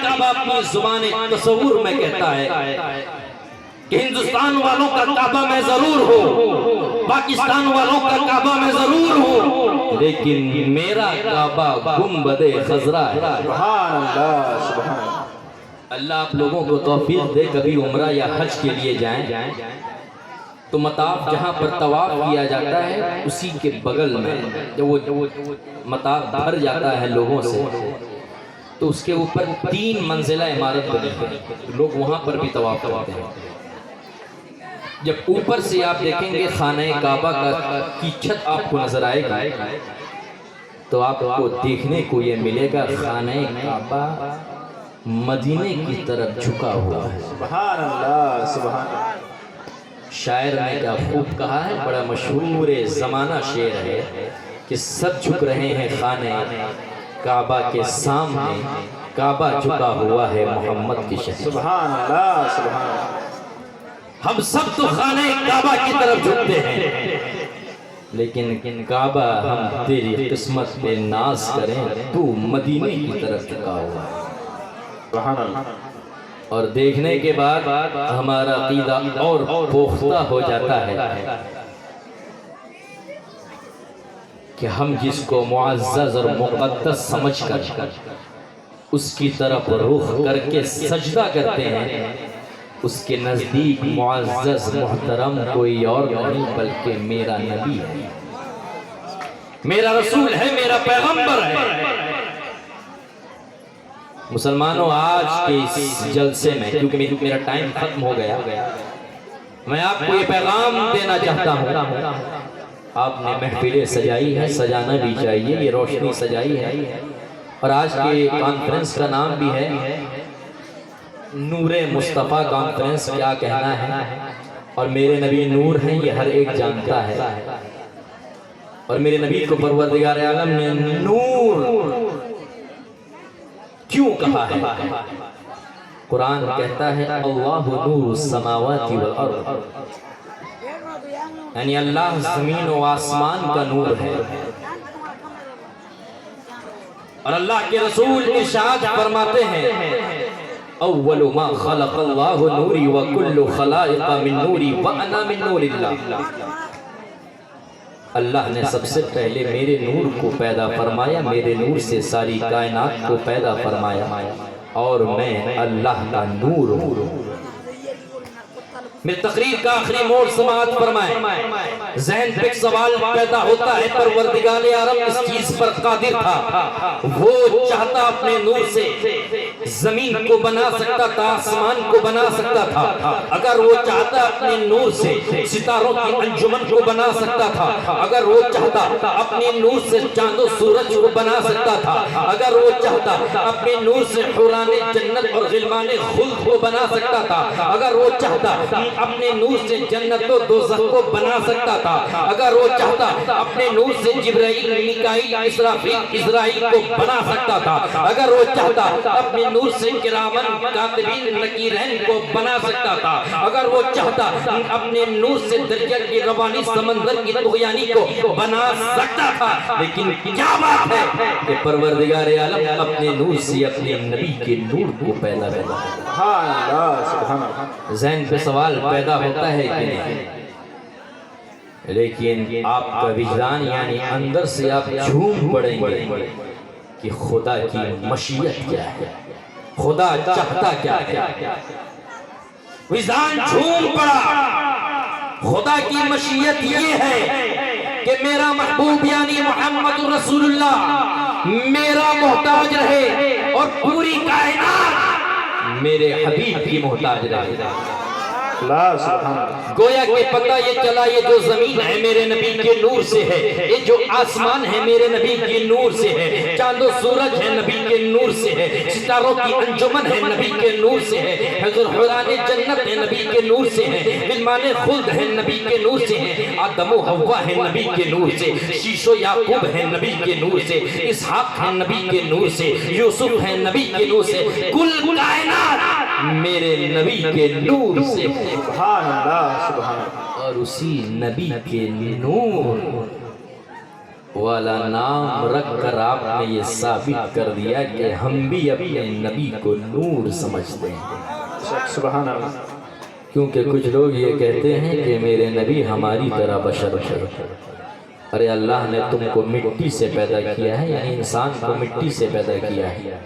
کعبہ اپنی زبان تصور میں کہتا ہے کہ ہندوستان والوں کا کعبہ میں ضرور ہوں، پاکستان والوں کا کعبہ میں ضرور ہوں، لیکن میرا کعبہ گنبد خضرا ہے۔ سبحان اللہ، سبحان اللہ۔ اللہ آپ لوگوں کو توفیق دے کبھی عمرہ یا حج کے لیے جائیں تو مطاف جہاں پر طواف کیا جاتا ہے اسی کے بغل میں جب وہ مطاف بھر جاتا ہے لوگوں سے تو اس کے اوپر 3 منزلہ عمارت بنی ہے، لوگ وہاں پر بھی طواف کرتے ہیں۔ جب اوپر سے آپ دیکھیں گے خانہ کعبہ کی چھت آپ کو نظر آئے گا تو آپ کو دیکھنے کو یہ ملے گا خانہ کعبہ مدینے کی طرف جھکا ہوا ہے۔ سبحان اللہ، سبحان اللہ۔ شاعر نے کیا خوب کہا ہے، بڑا مشہور زمانہ شعر ہے کہ سب جھک رہے ہیں خانہ کعبہ کے سامنے، کعبہ جھکا ہوا ہے محمد کی شہر۔ سبحان اللہ، سبحان اللہ۔ ہم سب تو خانہ کعبہ کی طرف جھکتے ہیں، لیکن کعبہ ہم تیری قسمت پہ ناز کریں تو مدینے کی طرف جھکا ہوا ہے۔ سبحان اللہ۔ اور دیکھنے کے بعد ہمارا عقیدہ اور پختہ ہو جاتا ہے کہ ہم جس کو معزز اور مقدس سمجھ کر اس کی طرف رخ کر کے سجدہ کرتے ہیں، اس کے نزدیک معزز محترم کوئی اور نہیں بلکہ میرا نبی ہے، میرا رسول ہے، میرا پیغمبر ہے۔ مسلمانوں آج کے اس جلسے میں کیونکہ میرا ٹائم ختم ہو گیا، میں آپ کو یہ پیغام دینا چاہتا ہوں۔ آپ نے محفلیں سجائی ہے، سجانا بھی چاہیے، یہ روشنی سجائی ہے، اور آج کے کانفرنس کا نام بھی ہے نور مصطفیٰ کانفرنس۔ کیا کہنا ہے، اور میرے نبی نور ہیں یہ ہر ایک جانتا ہے، اور میرے نبی کو پروردگار عالم نے نور کیوں کہا ہے؟ قرآن کہتا ہے اللہ نور السماوات والارض، یعنی اللہ زمین و آسمان کا نور ہے۔ اور اللہ کے رسول ارشاد فرماتے ہیں اول ما خلق اللہ نوری وکل خلائق من نوری وانا من نور اللہ، اللہ نے سب سے پہلے میرے نور کو پیدا فرمایا، میرے نور سے ساری کائنات کو پیدا فرمایا، اور میں اللہ کا نور ہوں۔ میری تقریر کا آخری موڑ سماعت فرمائیں۔ ذہن پہ ایک سوال پیدا ہوتا ہے، پروردگار عالم اس چیز پر قادر تھا، وہ چاہتا اپنے نور سے زمین کو بنا سکتا تھا، آسمان کو بنا سکتا تھا، اگر وہ چاہتا اپنے نور سے ستاروں کی انجمن کو بنا سکتا تھا، اگر وہ چاہتا اپنے نور سے چاند و سورج کو بنا سکتا تھا، اگر وہ چاہتا اپنے نور سے حوران جنت اور غلمان خلد کو بنا سکتا تھا، اگر وہ چاہتا اپنے نور سے جنت و دوزخ کو بنا سکتا تھا، اگر وہ چاہتا اپنے نور سے جبرائیل، میکائیل، اسرافیل، اسرائیل کو بنا سکتا تھا، اگر وہ چاہتا اپنے نور سے کرامن کاتبین نکیرین کو بنا سکتا تھا، اگر وہ چاہتا اپنے نور سے دریا کی روانی سمندر کی طغیانی کو بنا سکتا تھا، لیکن کیا بات ہے کہ پروردگار عالم اپنے نور سے اپنے نبی کے نور کو پیدا کرتا ہے۔ سبحان اللہ، سبحان اللہ۔ ذہن پہ سوال پیدا ہوتا ہے کہ نہیں، لیکن آپ کا وجدان یعنی اندر سے آپ جھوم پڑیں گے کہ خدا کی مشیت کیا ہے، خدا چاہتا کیا ہے۔ وجدان جھوم پڑا، خدا کی مشیت یہ ہے کہ میرا محبوب یعنی محمد رسول اللہ میرا محتاج رہے اور پوری کائنات میرے حبیب کی محتاج رہے۔ گویا کہ پتہ یہ چلا یہ جو زمین ہے میرے نبی کے نور سے ہے، یہ جو آسمان ہے میرے نبی کے نور سے ہے، چاند و سورج ہے نبی کے نور سے ہے، ستاروں کی انجمن ہے نبی کے نور سے ہے، حضور حوران جنت ہے نبی کے نور سے ہے، غلمان خلد ہے نبی کے نور سے ہے، آدم و حوا ہے نبی کے نور سے، شیش و یعقوب ہے نبی کے نور سے، اسحاق ہے نبی کے نور سے، یوسف ہے نبی کے نور سے، کل کائنات میرے نبی کے نور سے۔ سبحان اللہ، سبحان اللہ۔ اور اسی نبی کے نور والا نام رکھ کر آپ نے یہ ثابت کر دیا کہ ہم بھی اپنے نبی کو نور سمجھتے ہیں۔ سبحان اللہ۔ کیونکہ کچھ لوگ یہ کہتے ہیں کہ میرے نبی ہماری طرح بشر ہے۔ ارے اللہ نے تم کو مٹی سے پیدا کیا ہے، یعنی انسان کو مٹی سے پیدا کیا ہے،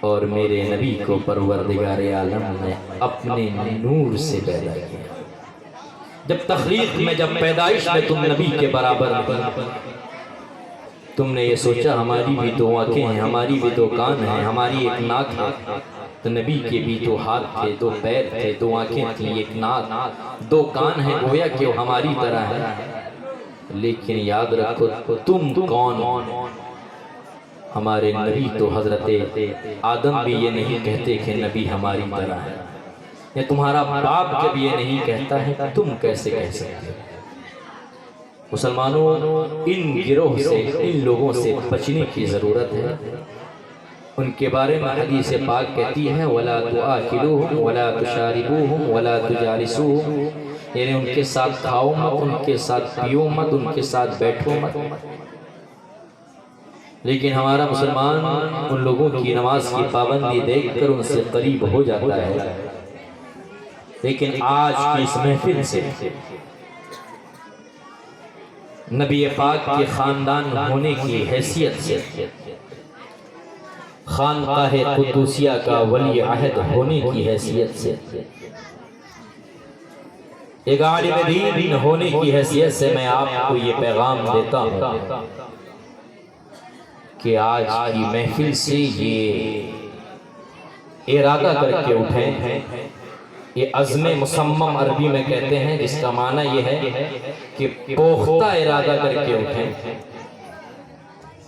اور میرے نبی کو پروردگار عالم نے اپنے نور سے پیدا کیا۔ جب تخلیق میں، جب پیدائش میں تم نبی کے برابر نہیں، تم نے یہ سوچا ہماری بھی دو آنکھیں ہیں، ہماری بھی دو کان ہیں، ہماری ایک ناک ہے، تو نبی کے بھی دو ہاتھ تھے، دو پیر تھے، دو آنکھیں تھیں، ایک ناک، دو کان ہیں، گویا کہ وہ ہماری طرح ہے۔ لیکن یاد رکھو تم کون؟ ہمارے نبی تو حضرت آدم بھی یہ نہیں کہتے کہ نبی ہماری طرح ہے، یا تمہارا باپ جب یہ نہیں کہتا ہے تم کیسے کہہ سکتے؟ مسلمانوں، ان گروہ سے، ان لوگوں سے بچنے کی ضرورت ہے۔ ان کے بارے میں حدیث پاک کہتی ہے وَلَا تُآكِلُوهُمْ وَلَا تُشَارِبُوهُمْ وَلَا تُجَالِسُوهُمْ، یعنی ان کے ساتھ کھاؤ مت، ان کے ساتھ پیو مت، ان کے ساتھ بیٹھو مت۔ لیکن ہمارا مسلمان ان لوگوں کی نماز کی پابندی دیکھ کر ان سے قریب ہو جاتا ہے، لیکن آج کی اس محفل سے، نبی پاک کے خاندان ہونے کی حیثیت سے، خانقاہ قدوسیہ کا ولی عہد ہونے کی حیثیت سے، ایک عالم دین ہونے کی حیثیت سے میں آپ کو یہ پیغام دیتا ہوں کہ آج کی محفل سے یہ ارادہ کر کے اٹھیں، یہ عزم مصمم عربی میں کہتے ہیں، جس کا معنی یہ ہے کہ پختہ ارادہ کر کے اٹھیں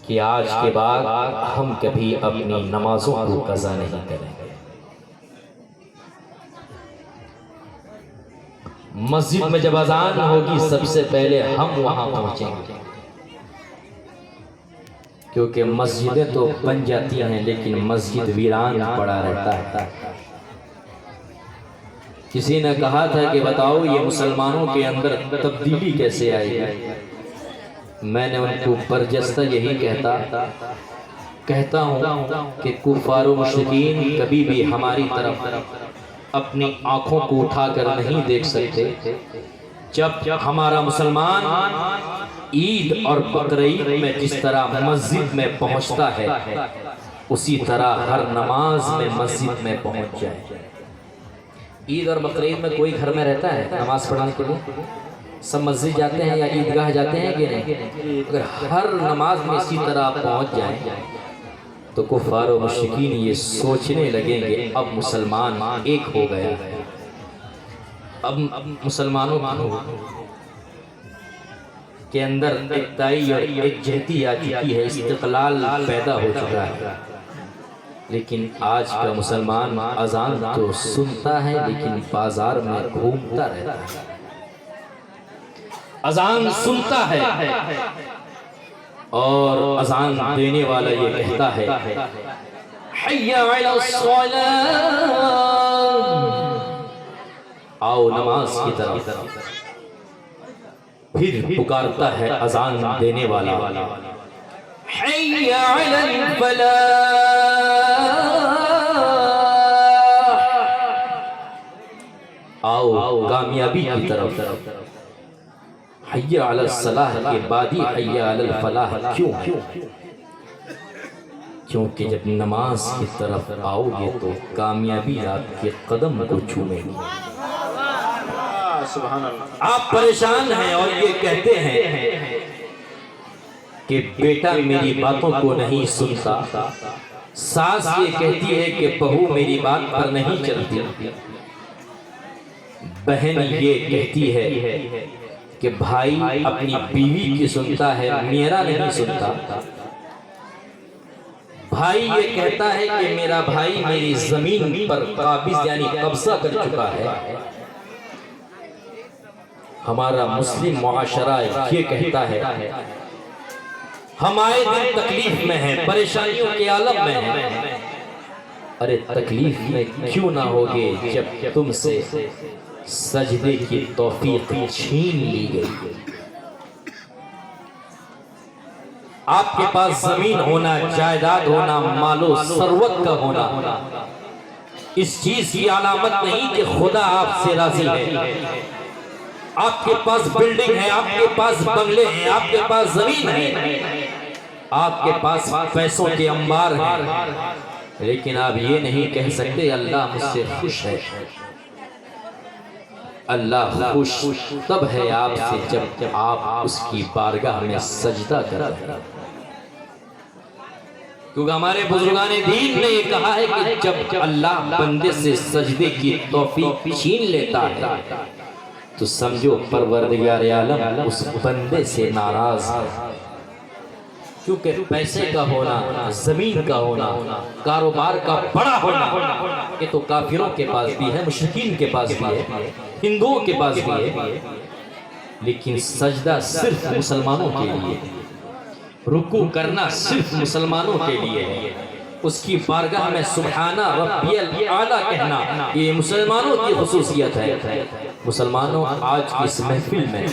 کہ آج کے بعد ہم کبھی اپنی نمازوں کو قضا نہیں کریں گے۔ مسجد میں جب اذان ہوگی سب سے پہلے ہم وہاں پہنچیں گے، کیونکہ مسجدیں تو بن جاتی ہیں لیکن مسجد ویران پڑا رہتا ہے۔ کسی نے کہا تھا کہ بتاؤ یہ مسلمانوں کے اندر تبدیلی کیسے آئے گی؟ میں نے ان کو برجستہ یہی کہتا ہوں کہ کفار و مشرکین کبھی بھی ہماری طرف اپنی آنکھوں کو اٹھا کر نہیں دیکھ سکتے۔ جب ہمارا مسلمان عید اور بقرعید میں جس طرح مسجد میں پہنچتا ہے، اسی طرح ہر نماز میں مسجد میں پہنچ جائے۔ عید اور بقرعید میں کوئی گھر میں رہتا ہے نماز پڑھنے کے لیے؟ سب مسجد جاتے ہیں یا عیدگاہ جاتے ہیں کہ نہیں؟ اگر ہر نماز میں اسی طرح پہنچ جائیں تو کفار و مشرکین یہ سوچنے لگیں گے اب مسلمان ایک ہو گیا ہے، اب مسلمانوں کے اندر اکتائی اور ایک جہتی آ چکی ہے، استقلال پیدا ہو چکا ہے۔ لیکن آج کا مسلمان اذان تو سنتا ہے لیکن بازار میں گھومتا رہتا ہے۔ اذان سنتا ہے اور اذان دینے والا یہ کہتا ہے حی علی الصلاۃ، آؤ نماز کی طرف، پھر پکارتا ہے اذان دینے والا حی علی الفلاح، آؤ کامیابی کی طرف۔ حی علی الصلاح کے بعد ہی حی علی الفلاح کیوں؟ کیونکہ جب نماز کی طرف آؤ گے تو کامیابی آپ کے قدم کو چھونے گی۔ آپ پریشان ہیں اور یہ کہتے ہیں کہ بیٹا میری باتوں کو نہیں سنتا، ساس یہ کہتی ہے کہ بہو میری بات پر نہیں چلتی، بہن یہ کہتی ہے کہ بھائی اپنی بیوی کی سنتا ہے میرا نہیں سنتا، بھائی یہ کہتا ہے کہ میرا بھائی میری زمین پر قابض یعنی قبضہ کر چکا ہے۔ ہمارا مسلم معاشرہ یہ کہتا ہے ہم آئے دن تکلیف میں ہیں، پریشانیوں کے عالم میں ہیں۔ ارے تکلیف میں کیوں نہ ہوگے جب تم سے سجدے کی توفیق چھین لی گئی؟ آپ کے پاس زمین ہونا، جائیداد ہونا، مال و ثروت کا ہونا اس چیز کی علامت نہیں کہ خدا آپ سے راضی ہے۔ آپ کے پاس بلڈنگ ہے، آپ کے پاس بنگلے ہیں، آپ کے پاس زمین ہے، آپ کے پاس پیسوں کے انبار ہیں، لیکن آپ یہ نہیں کہہ سکتے اللہ مجھ سے خوش ہے۔ اللہ خوش تب ہے آپ سے جب آپ اس کی بارگاہ میں سجدہ کرتے ہیں، کیونکہ ہمارے بزرگان دین نے یہ کہا ہے کہ جب اللہ بندے سے سجدے کی توفیق چھین لیتا ہے تو سمجھو پروردگار عالم اس بندے سے ناراض ہے۔ کیونکہ پیسے کا ہونا، زمین کا ہونا، کاروبار کا بڑا ہونا یہ تو کافروں کے پاس بھی ہے، مشرکین کے پاس بھی ہے، ہندوؤں کے پاس بھی ہے، لیکن سجدہ صرف مسلمانوں کے لیے، رکوع کرنا صرف مسلمانوں کے لیے ہے، اس کی بارگاہ میں سبحانہ ربی الاعلیٰ کہنا یہ مسلمانوں کی خصوصیت ہے۔ مسلمانوں آج کی اس محفل میں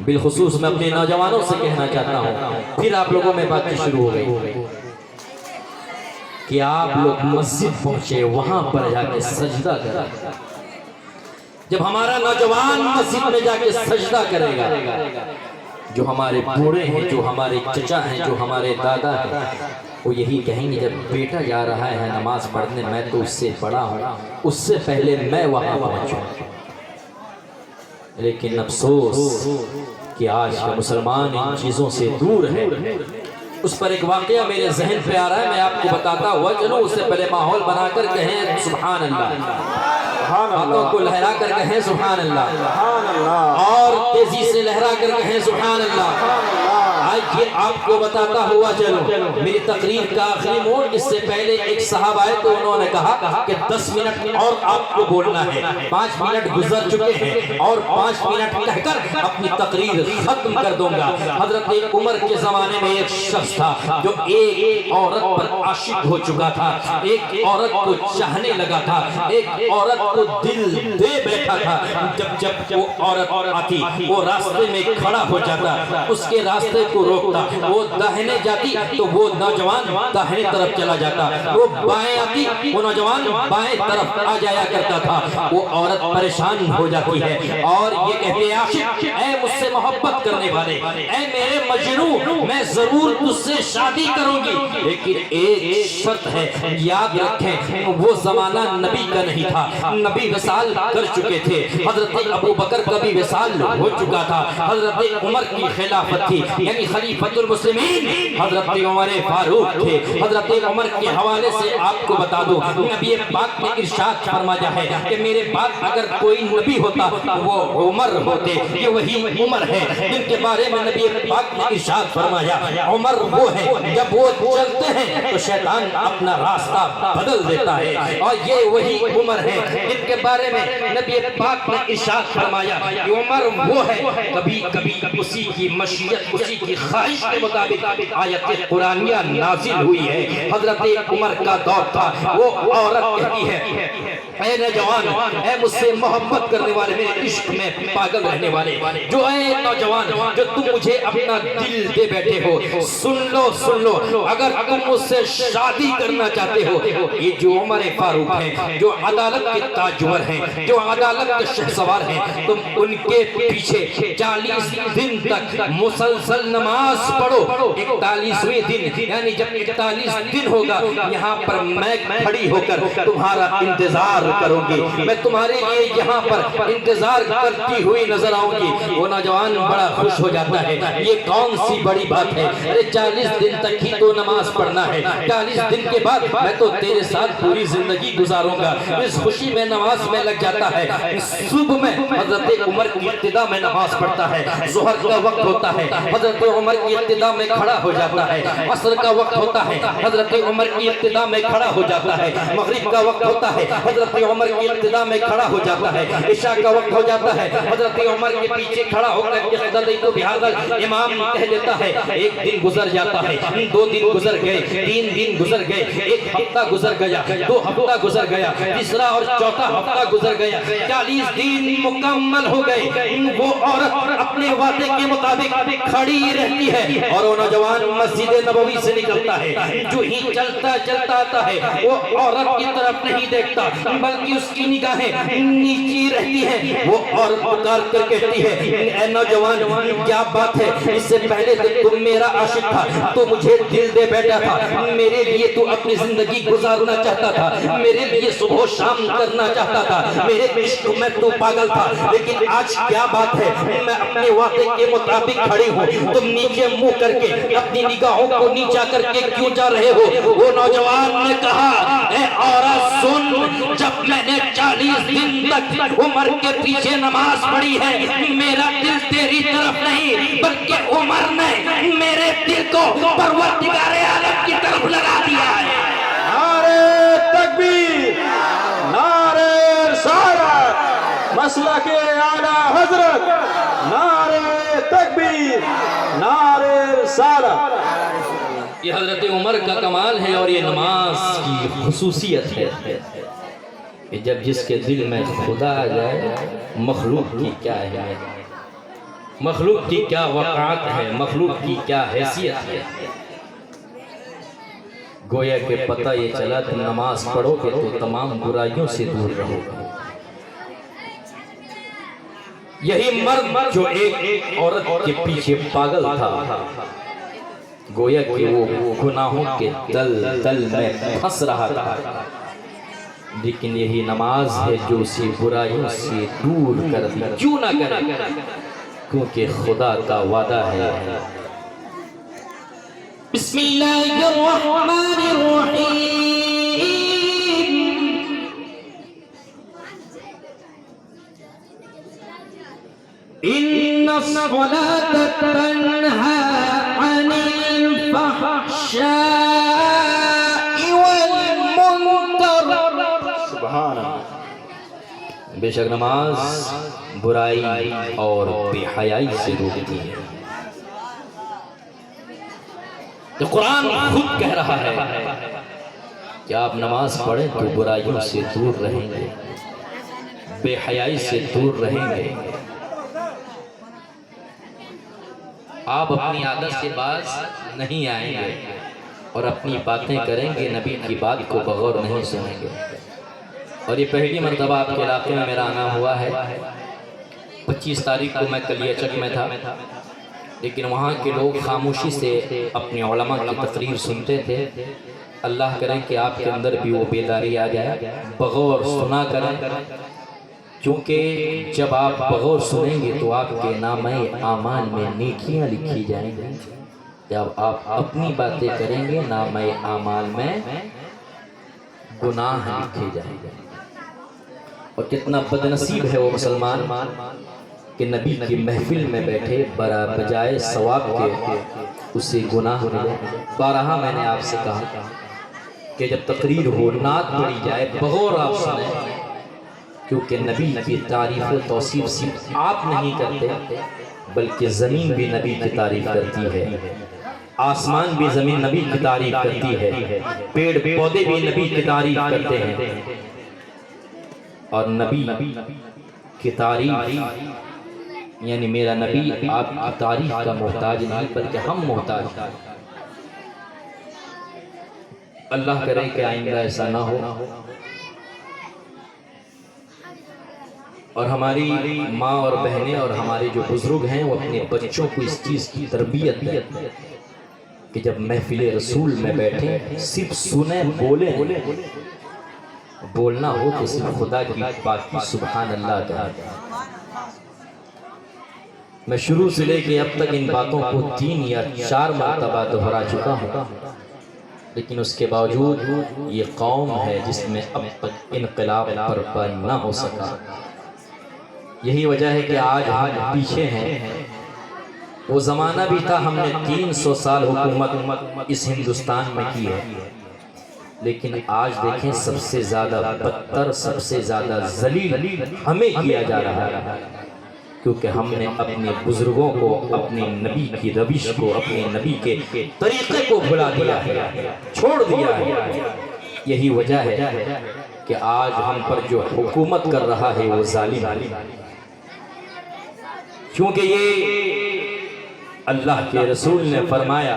بالخصوص میں اپنے نوجوانوں سے کہنا چاہتا ہوں، پھر آپ لوگوں میں بات شروع ہو گئی کہ آپ لوگ مسجد پہنچے، وہاں پر جا کے سجدہ کریں۔ جب ہمارا نوجوان مسجد میں جا کے سجدہ کرے گا، جو ہمارے بوڑھے ہیں، جو ہمارے چچا ہیں، جو ہمارے دادا ہیں، وہ یہی کہیں گے جب بیٹا جا رہا ہے نماز پڑھنے میں تو اس سے بڑا ہوں، اس سے پہلے میں وہاں پہنچوں۔ لیکن افسوس کہ آج کا مسلمان ان چیزوں سے دور ہے۔ اس پر ایک واقعہ میرے ذہن پہ آ رہا ہے، میں آپ کو بتاتا ہوا چلو، اس سے پہلے ماحول بنا کر کہیں سبحان اللہ، ہاتھوں کو لہرا کر کہیں سبحان اللہ، اور تیزی سے لہرا کر کہیں سبحان اللہ۔ آج یہ آپ کو بتاتا ہوا چلو، میری تقریر کا آخری موڑ، اس سے پہلے ایک صاحب آئے تو انہوں نے کہا کہ 10 منٹ اور آپ کو بولنا ہے، 5 منٹ گزر چکے ہیں اور 5 منٹ کہہ کر اپنی تقریر ختم کر دوں گا۔ حضرت عمر کے زمانے میں ایک شخص تھا جو ایک عورت پر عاشق ہو چکا تھا، ایک عورت کو چاہنے لگا تھا، ایک عورت کو دل دے بیٹھا تھا۔ جب وہ عورت آتی وہ راستے میں کھڑا ہو جاتا، اس کے راستے کو روکتا، وہ داہنے جاتی تو وہ نوجوان داہنے طرف چلا جاتا، وہ بائیں آتی وہ نوجوان بائیں طرف آ جایا کرتا تھا۔ وہ عورت پریشان ہو جاتی ہے اور یہ کہتی ہے عاشق، اے مجھ سے محبت کرنے والے، اے میرے مجنون، میں ضرور تجھ سے شادی کروں گی، لیکن ایک شرط ہے، یاد رکھیں وہ زمانہ نبی کا نہیں تھا، نبی وصال کر چکے تھے، حضرت ابو بکر کا بھی وصال ہو چکا تھا، حضرت عمر کی خلافت تھی، یعنی خلیفۃ المسلمین حضرت عمر فاروق تھے۔ حضرت عمر کے حوالے سے آپ کو بتا دوں، نبی پاک نے ارشاد فرمایا ہے کہ میرے بعد اگر کوئی نبی ہوتا تو وہ عمر ہوتے، یہ وہی عمر ہے جن کے بارے میں نبی پاک نے ارشاد فرمایا عمر وہ ہے جب وہ چلتے ہیں تو شیطان اپنا راستہ بدل دیتا ہے، اور یہ وہی عمر ہے جن کے بارے میں نبی پاک نے ارشاد فرمایا کہ عمر وہ ہے کبھی کبھی اسی کی مشیت، اسی کی خواہش کے مطابق آیت قرآنیہ نازل ہوئی ہے۔ حضرت عمر کا دور تھا، وہ عورت کہتی ہے اے نوجوان، اے مجھ سے محبت کرنے والے، میرے عشق میں پاگل رہنے والے، جو اے نوجوان جو تم مجھے اپنا دل دے بیٹھے ہو، سن لو، اگر تم مجھ سے شادی کرنا چاہتے ہو، یہ جو عمر فاروق ہیں، جو عدالت کے تاجور ہیں، جو عدالت کے شہسوار ہیں، تم ان کے پیچھے 40 دن تک مسلسل نماز پڑھو۔ 41ویں دن یعنی جب 41 دن ہوگا، یہاں پر میں کھڑی ہو کر تمہارا انتظار کروں گی، میں تمہارے لیے یہاں پر انتظار کرتی ہوئی نظر آؤں گی۔ وہ نوجوان بڑا خوش ہو جاتا ہے، یہ کون سی بڑی بات ہے، ارے 40 دن تک ہی تو نماز پڑھنا ہے، 40 دن کے بعد میں تو تیرے ساتھ پوری زندگی گزاروں گا۔ اس خوشی میں نماز میں لگ جاتا ہے۔ صبح میں حضرت عمر کی ابتدا میں نماز پڑھتا ہے، ظہر کا وقت ہوتا ہے، حضرت عمر کی ابتدا میں کھڑا ہو جاتا ہے، عصر کا وقت ہوتا ہے، حضرت عمر کی ابتدا میں کھڑا ہو جاتا ہے، مغرب کا وقت ہوتا ہے، حضرت عمر کی ابتدا میں کھڑا ہو جاتا ہے، عشاء کا وقت ہو جاتا ہے، حضرت عمر کے پیچھے پیچھے کھڑا ہو کر کے اقتدیت بہذا امام کہہ دیتا ہے ایک دن گزر جاتا ہے، 2 دن گزر گئے، 3 دن گزر گئے، 1 ہفتہ گزر گیا، 2 ہفتہ گزر گیا، تیسرا اور چوتھا ہفتہ گزر گیا، 40 دن مکمل ہو گئے۔ وہ عورت اپنے وعدے کے مطابق کھڑی رہتی ہے اور وہ نوجوان مسجد نبوی سے نکلتا ہے، جو ہی چلتا چلتا آتا ہے وہ عورت کی طرف نہیں دیکھتا بلکہ اس کی نگاہیں نیچی رہتی ہیں۔ وہ عورت پکار کر کہتی ہے اے نوجوان کیا بات ہے، اس سے پہلے تم میرا عاشق تھا، تو مجھے دل دے بیٹھا تھا، میرے لیے تو اپنی زندگی گزارنا چاہتا تھا، میرے لیے صبح و شام کرنا چاہتا تھا، میرے عشق میں تو پاگل تھا، لیکن آج کیا بات ہے، میں اپنے وعدے کے مطابق کھڑی ہوں، تم نیچے منہ کر کے اپنی نگاہوں کو نیچا کر کے کیوں جا رہے ہو؟ وہ نوجوان نے کہا اے عورت سن، جب میں نے 40 دن تک عمر کے پیچھے نماز پڑھی ہے، میرا دل تیری طرف نہیں بلکہ عمر نے میرے دل کو پروردگار عالم کی طرف لگا دیا ہے۔ نعرہ تکبیر، نعرہ رسالت، مسلک اعلی حضرت، نعرہ تکبیر، نعرہ رسالت۔ یہ حضرت عمر کا کمال ہے اور یہ نماز کی خصوصیت ہے کہ جب جس کے دل میں خدا آ جائے، مخلوق کی کیا ہے، مخلوق کی کیا وقعت ہے، مخلوق کی کیا حیثیت ہے۔ گویا کہ پتہ یہ چلا تم نماز پڑھو گے تو تمام برائیوں سے دور رہو گے۔ یہی مرد جو ایک عورت کے پیچھے پاگل تھا، گویا کہ وہ گناہوں کے دل میں پھنس رہا تھا، لیکن یہی نماز ہے جو اسے برائیوں سے دور کر دی۔ کیوں نہ کرے؟ کیونکہ خدا کا وعدہ ہے۔ بسم اللہ الرحمن الرحیم، ان الصلاة تنہی عن الفحشاء والمنکر۔ سبحان اللہ۔ بے شک نماز برائی اور بے حیائی سے روکتی ہے۔ تو قرآن خود کہہ رہا ہے کہ آپ نماز پڑھیں تو برائیوں سے دور رہیں گے، بے حیائی سے دور رہیں گے۔ آپ اپنی عادت سے باز نہیں آئیں گے اور اپنی باتیں کریں گے، نبی کی بات کو بغور نہیں سنیں گے۔ اور یہ پہلی مرتبہ آپ کے علاقے میں میرا آنا ہوا ہے۔ 25 تاریخ کو میں کلیچک میں تھا، لیکن وہاں کے لوگ خاموشی سے اپنے علماء کی تقریر سنتے تھے۔ اللہ کریں کہ آپ کے اندر بھی وہ بیداری آ جائے، بغور سنا کریں، کیونکہ جب آپ بغور سنیں گے تو آپ کے نامہ اعمال میں نیکیاں لکھی جائیں گی، جب آپ اپنی باتیں کریں گے نامہ اعمال میں گناہ لکھے جائیں گے۔ اور کتنا بدنصیب ہے وہ مسلمان کہ نبی کی محفل میں بیٹھے بجائے ثواب کے اسے گناہ ملے۔ بارہا میں نے آپ سے کہا کہ جب تقریر ہو، نعت پڑھی جائے، بغور آپ سنیں، کیونکہ نبی کی تعریف و توصیف صرف آپ نہیں کرتے بلکہ زمین بھی نبی کی تعریف کرتی ہے، آسمان بھی زمین نبی کی تعریف کرتی ہے، پیڑ پودے بھی نبی کی تعریف کرتے ہیں۔ اور نبی کی تعریف یعنی میرا نبی آپ کی تعریف کا محتاج نہیں بلکہ ہم محتاج ہیں۔ اللہ کرے کہ آئندہ ایسا نہ ہو، اور ہماری ماں اور بہنیں اور ہمارے جو بزرگ ہیں وہ اپنے بچوں کو اس چیز کی تربیت دیں کہ جب محفل رسول میں بیٹھیں صرف سنیں، بولیں، بولنا ہو تو صرف خدا کی پاکی سبحان اللہ کا۔ میں شروع سے لے کے اب تک ان باتوں کو 3 یا 4 مرتبہ دہرا چکا ہوں، لیکن اس کے باوجود یہ قوم ہے جس میں اب تک انقلاب برپا نہ ہو سکا۔ یہی وجہ ہے کہ آج ہم پیچھے ہیں۔ وہ زمانہ بھی تھا، ہم نے 300 سال حکومت اس ہندوستان میں کی ہے، لیکن آج دیکھیں سب سے زیادہ بدتر، سب سے زیادہ ذلیل ہمیں کیا جا رہا ہے۔ کیونکہ ہم نے اپنے بزرگوں کو، اپنے نبی کی روش کو، اپنے نبی کے طریقے کو بھلا دیا ہے، چھوڑ دیا ہے۔ یہی وجہ ہے کہ آج ہم پر جو حکومت کر رہا ہے وہ ظالم ہے، کیونکہ یہ اللہ کے رسول نے فرمایا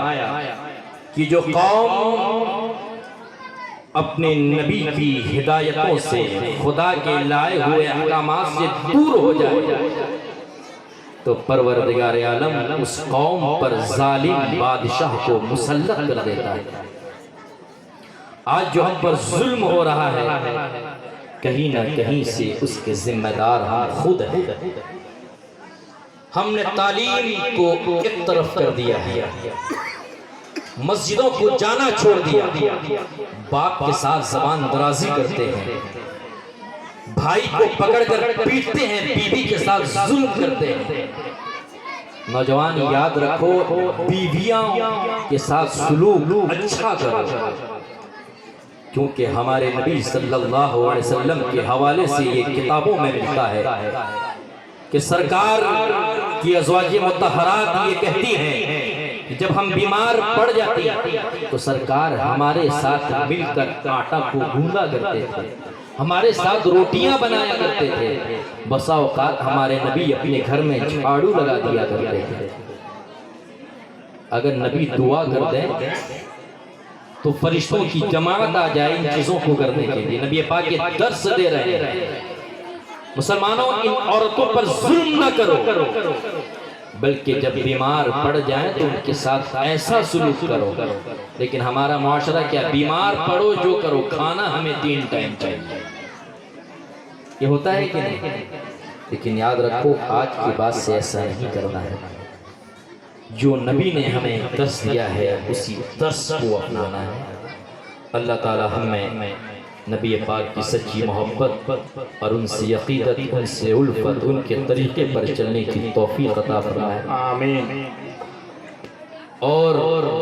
کہ جو قوم اپنے نبی کی ہدایتوں سے، خدا کے لائے ہوئے احکامات سے دور ہو جائے تو پروردگار عالم اس قوم پر ظالم بادشاہ کو مسلط کر دیتا ہے۔ آج جو ہم پر ظلم ہو رہا ہے، کہیں نہ کہیں سے اس کے ذمہ دار ہم خود ہیں۔ ہم نے تعلیم کو ایک طرف کر دیا ہے، مسجدوں کو جانا چھوڑ دیا، باپ کے ساتھ زبان درازی کرتے ہیں، بھائی کو پکڑ کر پیٹتے ہیں، بیوی کے ساتھ ظلم کرتے ہیں۔ نوجوان یاد رکھو، بیویاں کے ساتھ سلوک اچھا کرو، کیونکہ ہمارے نبی صلی اللہ علیہ وسلم کے حوالے سے یہ کتابوں میں ملتا ہے کہ سرکار کی ازواج مطہرات یہ کہتی ہیں کہ جب ہم بیمار پڑ جاتی تو سرکار ہمارے ساتھ مل کر آٹا کو گوندا کرتے تھے، ہمارے ساتھ روٹیاں بنایا کرتے تھے۔ بسا اوقات ہمارے نبی اپنے گھر میں جھاڑو لگا دیا کرتے تھے۔ اگر نبی دعا کر دیں تو فرشتوں کی جماعت آ جائے ان چیزوں کو کرنے کے لیے۔ نبی پاک یہ درس دے رہے ہیں، مسلمانوں ان عورتوں پر ظلم نہ کرو، بلکہ جب بیمار پڑ جائیں تو ان کے ساتھ ایسا سلوک کرو۔ لیکن ہمارا معاشرہ کیا، بیمار پڑو جو کرو، کھانا ہمیں 3 ٹائم چاہیے، یہ ہوتا ہے کہ نہیں؟ لیکن یاد رکھو، آج کی بات سے ایسا نہیں کرنا ہے۔ جو نبی نے ہمیں درس دیا ہے اسی درس کو اپنانا ہے۔ اللہ تعالی ہمیں نبی پاک کی سچی محبت اور ان سے عقیدت، ان سے الفت، ان کے طریقے پر چلنے کی توفیق عطا فرمائے، آمین۔ اور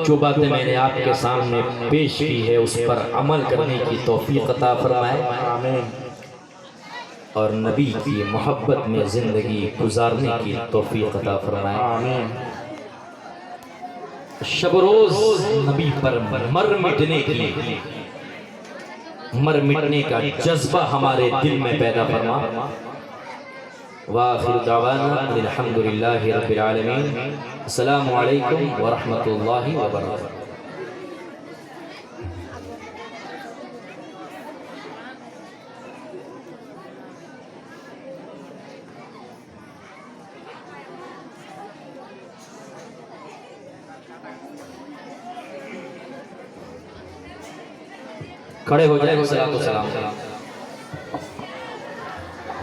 جو باتیں میں نے آپ کے سامنے پیش کی ہے اس پر عمل کرنے کی توفیق عطا فرمائے، آمین۔ اور نبی کی محبت میں زندگی گزارنے کی توفیق عطا فرمائے۔ آمین۔ شب روز نبی پر مر مٹنے کا جذبہ ہمارے دل میں پیدا فرما۔ وآخر دعوانا الحمدللہ رب العالمین۔ السلام علیکم ورحمۃ اللہ وبرکاتہ۔ کھڑے ہو جائیں، السلام علیکم۔